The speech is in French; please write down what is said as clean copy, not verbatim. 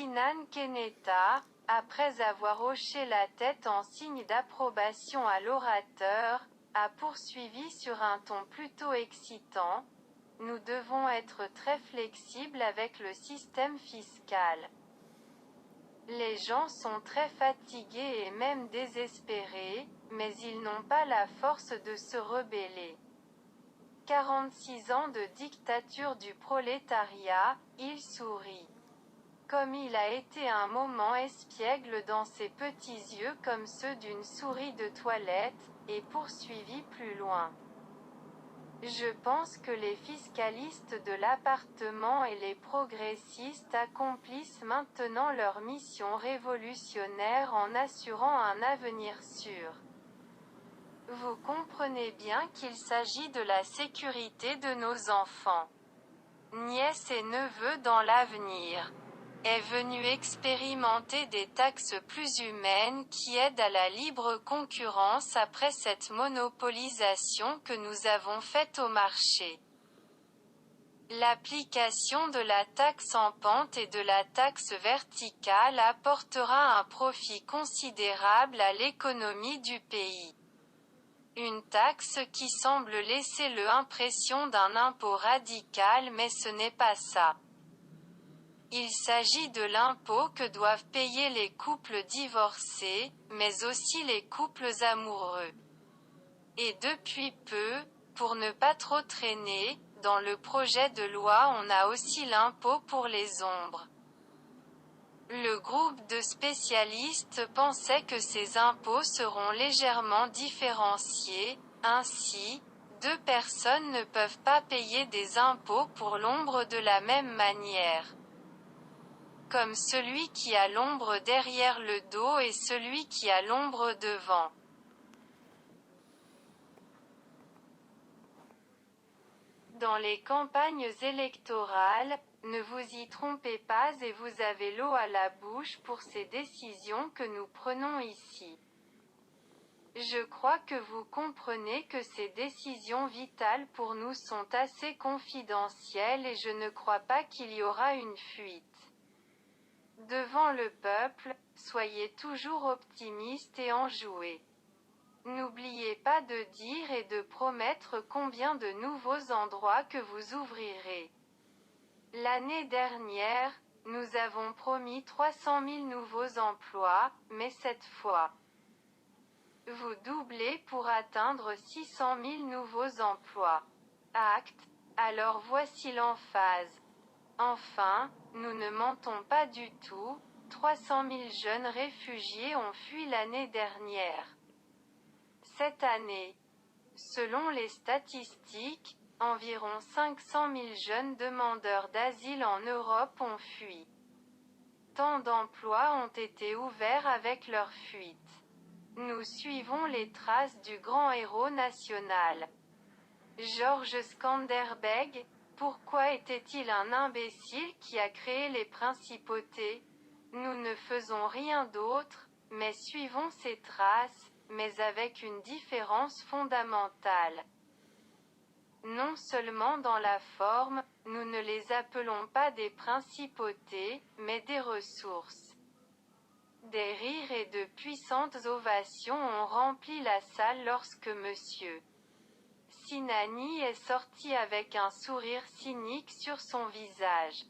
Sinan Kenetta, après avoir hoché la tête en signe d'approbation à l'orateur, a poursuivi sur un ton plutôt excitant. Nous devons être très flexibles avec le système fiscal. Les gens sont très fatigués et même désespérés, mais ils n'ont pas la force de se rebeller. 46 ans de dictature du prolétariat, il sourit. Comme il a été un moment espiègle dans ses petits yeux comme ceux d'une souris de toilette, et poursuivit plus loin. Je pense que les fiscalistes de l'appartement et les progressistes accomplissent maintenant leur mission révolutionnaire en assurant un avenir sûr. Vous comprenez bien qu'il s'agit de la sécurité de nos enfants, nièces et neveux dans l'avenir. Est venu expérimenter des taxes plus humaines qui aident à la libre concurrence après cette monopolisation que nous avons faite au marché. L'application de la taxe en pente et de la taxe verticale apportera un profit considérable à l'économie du pays. Une taxe qui semble laisser l'impression d'un impôt radical, mais ce n'est pas ça. Il s'agit de l'impôt que doivent payer les couples divorcés, mais aussi les couples amoureux. Et depuis peu, pour ne pas trop traîner, dans le projet de loi on a aussi l'impôt pour les ombres. Le groupe de spécialistes pensait que ces impôts seront légèrement différenciés, ainsi, deux personnes ne peuvent pas payer des impôts pour l'ombre de la même manière. Comme celui qui a l'ombre derrière le dos et celui qui a l'ombre devant. Dans les campagnes électorales, ne vous y trompez pas et vous avez l'eau à la bouche pour ces décisions que nous prenons ici. Je crois que vous comprenez que ces décisions vitales pour nous sont assez confidentielles et je ne crois pas qu'il y aura une fuite. Devant le peuple, soyez toujours optimiste et enjoué. N'oubliez pas de dire et de promettre combien de nouveaux endroits que vous ouvrirez. L'année dernière, nous avons promis 300 000 nouveaux emplois, mais cette fois, vous doublez pour atteindre 600 000 nouveaux emplois. Acte. Alors voici l'emphase. Enfin, nous ne mentons pas du tout, 300 000 jeunes réfugiés ont fui l'année dernière. Cette année, selon les statistiques, environ 500 000 jeunes demandeurs d'asile en Europe ont fui. Tant d'emplois ont été ouverts avec leur fuite. Nous suivons les traces du grand héros national. Georges Skanderbeg. Pourquoi était-il un imbécile qui a créé les principautés? Nous ne faisons rien d'autre, mais suivons ses traces, mais avec une différence fondamentale. Non seulement dans la forme, nous ne les appelons pas des principautés, mais des ressources. Des rires et de puissantes ovations ont rempli la salle lorsque Monsieur Sinani est sorti avec un sourire cynique sur son visage.